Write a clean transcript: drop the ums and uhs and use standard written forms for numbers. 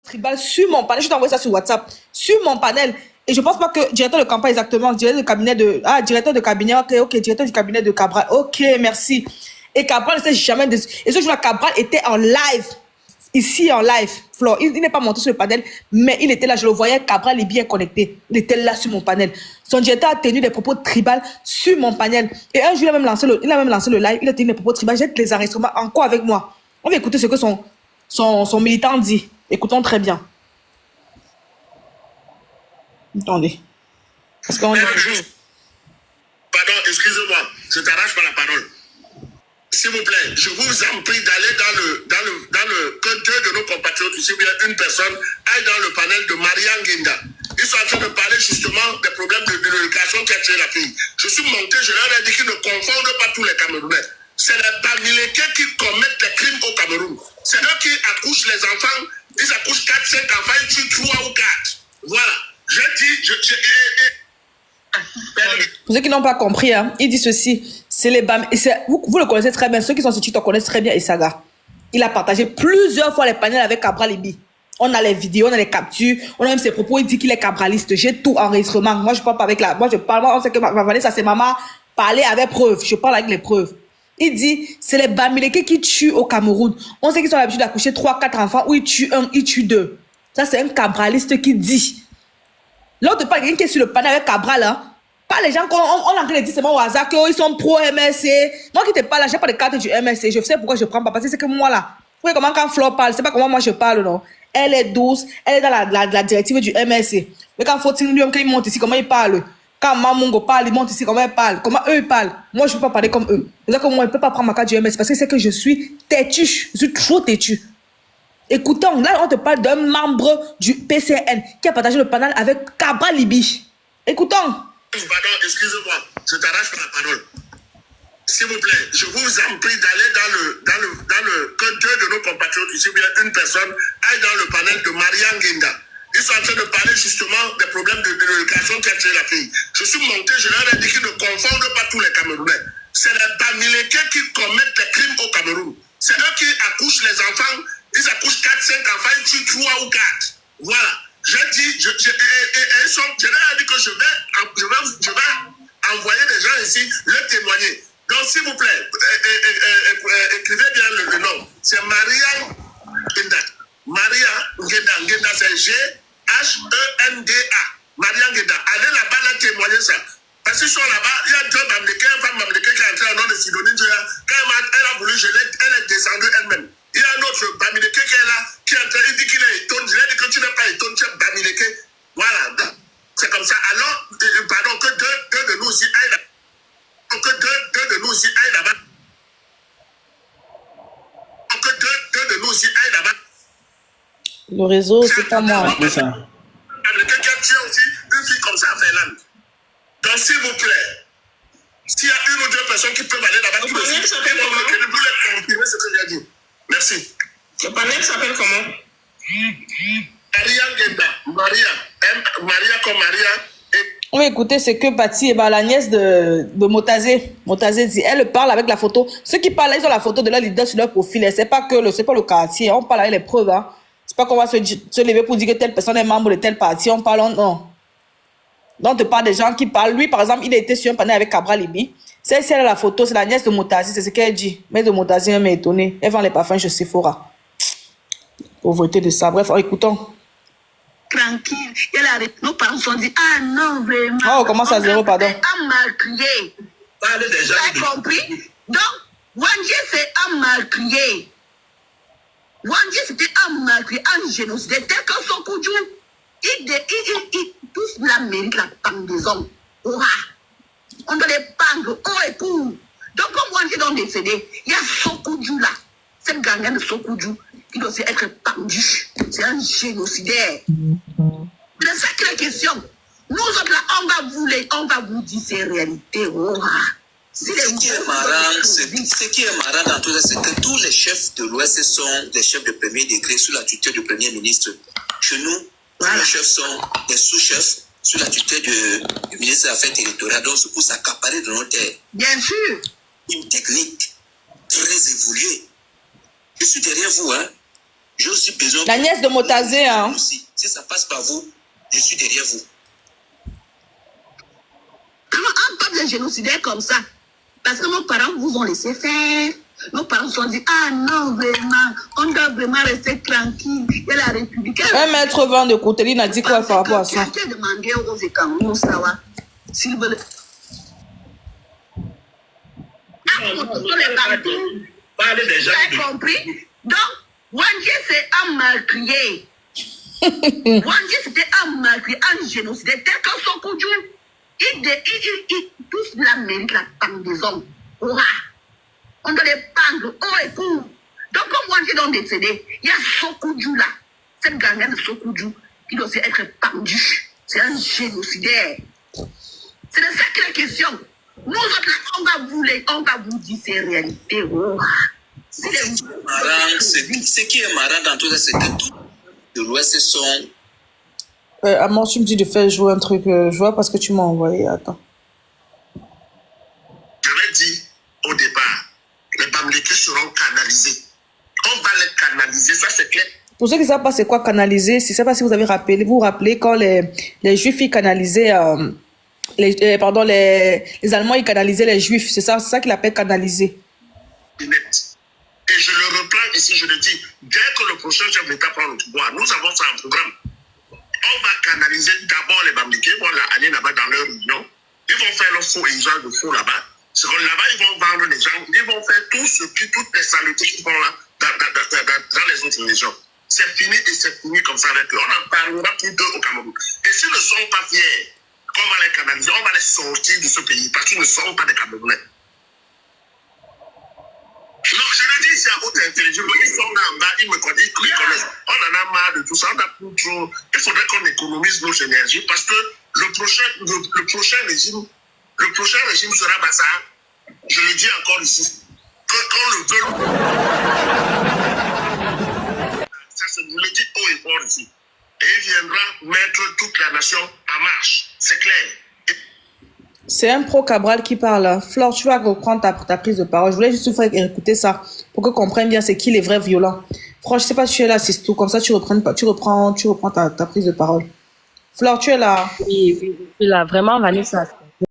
tribal sur mon panel. Je t'envoie ça sur WhatsApp. Sur mon panel. Et je pense pas que directeur de campagne exactement, directeur de cabinet de... Ah, directeur de cabinet, ok, directeur du cabinet de Cabral. Ok, merci. Et Cabral ne sait jamais... Et ce jour-là, Cabral était en live. Ici, en live. Flore, il n'est pas monté sur le panel, mais il était là. Je le voyais, Cabral est bien connecté. Il était là sur mon panel. Son directeur a tenu des propos tribal sur mon panel. Et un jour, il a même lancé le live. Il a tenu des propos tribal. J'ai les enregistrements encore avec moi. On va écouter ce que son militant dit. Écoutons très bien. Attendez. Parce qu'on... Pardon, excusez-moi, je t'arrache pas la parole. S'il vous plaît, je vous en prie d'aller que deux de nos compatriotes, ou bien une personne, aille dans le panel de Maria Ngenda. Ils sont en train de parler justement des problèmes de l'éducation qui a tué la fille. Je suis monté, je leur ai dit qu'ils ne confondent pas tous les Camerounais. C'est les Bamileke qui commettent les crimes au Cameroun. C'est eux qui accouchent les enfants. Ils accouchent 4-5 enfants, ils tuent 3 ou 4. Voilà. Je dis, Pour ceux qui n'ont pas compris, hein, il dit ceci. C'est les BAM. Vous le connaissez très bien. Ceux qui sont sur TikTok connaissent très bien Isaga. Il a partagé plusieurs fois les panels avec Cabral Libi. On a les vidéos, on a les captures, on a même ses propos. Il dit qu'il est cabraliste. J'ai tout enregistrement. Moi, je parle pas avec la. Moi, je parle. Moi, on sait que ma Vanessa, c'est maman. Parler avec preuves. Je parle avec les preuves. Il dit, c'est les Bamileke qui tuent au Cameroun. On sait qu'ils sont l'habitude d'accoucher 3-4 enfants où ils tuent 1, ils tuent 2. Ça, c'est un cabraliste qui dit. L'autre pas quelqu'un qui est sur le panel avec Cabral, hein. Pas les gens qu'on est en train de dire seulement au hasard qu'ils sont pro-MSC. Moi qui te parle là, j'ai pas de carte du MSC. Je sais pourquoi je prends pas. Parce que c'est que moi là, vous voyez comment quand Flo parle, c'est pas comment moi je parle, non. Elle est douce, elle est dans la directive du MSC. Mais quand Fautine lui, quand il monte ici, comment il parle. Quand Mamungo parle, il monte ici, comment il parle. Comment eux ils parlent. Moi je peux pas parler comme eux. C'est que moi je peux pas prendre ma carte du MSC parce que c'est que je suis têtu. Je suis trop têtu. Écoutons, là on te parle d'un membre du PCN qui a partagé le panel avec Cabral Libi. Écoutons. Pardon, excusez-moi, je t'arrache la parole. S'il vous plaît, je vous en prie d'aller que deux de nos compatriotes, ou bien une personne, aille dans le panel de Maria Ngenda. Ils sont en train de parler justement des problèmes de l'éducation qui a tué la fille. Je suis monté, je leur ai dit qu'ils ne confondent pas tous les Camerounais. C'est les Bamileke qui commettent les crimes au Cameroun. C'est eux qui accouchent les enfants. Ils accouchent 4-5 enfants, ils tuent 3 ou 4. Voilà. Je dis, je leur ai dit que je vais envoyer des gens ici, leur témoigner. Donc, s'il vous plaît, écrivez bien le nom. C'est Maria Ngenda. Maria Ngenda. Ngenda, c'est G-H-E-N-D-A. Maria Ngenda. Allez là-bas, là, témoigner ça. Parce qu'ils sont là-bas, il y a deux Bamileke, une femme Bamileke qui est entrée au nom de Sidonie Joya. Quand elle a voulu, elle est descendue elle-même. Il y a un autre Bamileke qui est là, qui est en train, il dit qu'il est étonné. Il a dit que tu n'es pas étonné, tu es Bamileke. Voilà. C'est comme ça. Alors, pardon, que deux de nous aussi aillent là-bas. Que deux de nous aussi aillent là-bas. Que deux de nous aussi aillent là-bas. Le réseau, c'est pas moi. C'est ça. Bamileke qui a tué aussi une fille comme ça à Finlande. Donc, s'il vous plaît, s'il y a une ou deux personnes qui peuvent aller là-bas, qui peuvent confirmer ce que j'ai dit. Merci. Le panel s'appelle comment? Maria Ngenda. Maria comme Maria. On va écouter ce que Patti, la nièce de Motazé dit. Elle parle avec la photo. Ceux qui parlent, ils ont la photo de leur leader sur leur profil. C'est pas le quartier. On parle avec les preuves. Hein. C'est pas qu'on va se lever pour dire que telle personne est membre de tel parti. On parle, non. Donc, on te parle des gens qui parlent. Lui, par exemple, il a été sur un panel avec Cabral Libi. C'est elle a la photo, c'est la nièce de Motazé. C'est ce qu'elle dit. Mais de Motazé m'a étonné. Elle vend les parfums chez Sephora. Pauvreté de ça. Bref, écoutons. Tranquille. Nos parents se sont dit, ah non, vraiment. Oh, commence à zéro, pardon. Un meurtrier. Parle déjà. Tu as compris? Donc, Wandje, c'est un meurtrier. Wandje, c'était un meurtrier, un génocide. Tel que Sokoudjou, ils tous la mérite la pendaison. On doit les pendre haut et pour. Donc, comme Wandje est décédé, il y a Sokoudjou là. Cette gangue de Sokoudjou qui doit aussi être pendu. C'est un génocidaire. C'est ça qui est la question. Nous autres là, on va vous dire ces réalités. Ce qui est marrant dans tout ça, c'est que tous les chefs de l'Ouest sont des chefs de premier degré sous la tutelle du Premier ministre. Chez nous, les chefs sont des sous-chefs sous la tutelle du ministre des Affaires territoriales. Donc, c'est pour s'accaparer de nos terres. Bien sûr. Une technique très évoluée. Je suis derrière vous, hein. J'ai aussi besoin... La nièce de Motazé, hein. Aussi. Si ça passe par vous, je suis derrière vous. On parle de génocidaires comme ça. Parce que nos parents vous ont laissé faire. Nos parents se sont dit, ah non, vraiment, on doit vraiment rester tranquille. Il y a la République. 1,20 m de Kouteline a dit quoi par rapport à ça? Quelqu'un demandé aux Écamerounais, ça va. S'ils veulent. Parlez des gens. Vous avez compris? Donc, Wangé, c'est un meurtrier. Wangé, c'était un meurtrier, un génocidaire. Tel que son Koudjou, ils tous la mérite la pendaison. On doit les pendre haut et court. Donc, comme Wangé est décédé, il y a Sokoudjou là. Cette gangue de Sokoudjou qui doit aussi être pendue. C'est un génocidaire. C'est de ça qu'il est question. Nous autres, là, on va vous dire ces réalités. Ce qui est marrant dans tout ça, c'est que tout de l'Ouest sont... Amor, tu me dis de faire jouer un truc. Je vois parce que tu m'as envoyé. Attends. J'avais dit au départ, les Bamileke seront canalisés. On va les canaliser, ça c'est clair. Pour ceux qui ne savent pas c'est quoi canaliser, je ne sais pas si vous avez rappelé, vous vous rappelez quand les Juifs ils canalisaient, les Allemands ils canalisaient les Juifs, c'est ça qu'ils appellent canaliser. Et je le reprends ici, je le dis, dès que le prochain chef d'État prend le pouvoir, nous avons ça en programme. On va canaliser d'abord les Bamileke, ils vont aller là-bas dans leur union, ils vont faire leur faux et usage de faux là-bas. Là-bas, ils vont vendre les gens, ils vont faire toutes les saletés qu'ils font là dans les autres régions. C'est fini et c'est fini comme ça avec eux. On n'en parlera plus d'eux au Cameroun. Et s'ils ne sont pas fiers qu'on va les canaliser, on va les sortir de ce pays parce qu'ils ne sont pas des Camerounais. Non, je le dis, c'est à haute intelligence. Ils sont là en bas, ils me connaissent. On en a marre de tout ça. On a plus trop. Il faudrait qu'on économise nos énergies parce que le prochain régime sera Bassar. Je le dis encore ici. Qu'on le veut. Ça, je le dis haut et fort ici. Et il viendra mettre toute la nation en marche. C'est clair. C'est un pro-Cabral qui parle. Là. Flore, tu vas reprendre ta prise de parole. Je voulais juste vous faire écouter ça pour que comprenne bien c'est qui les vrais violents. Flore, je sais pas si tu es là, c'est tout. Comme ça, tu reprends ta prise de parole. Flore, tu es là. Oui, je suis là. Vraiment, Vanessa.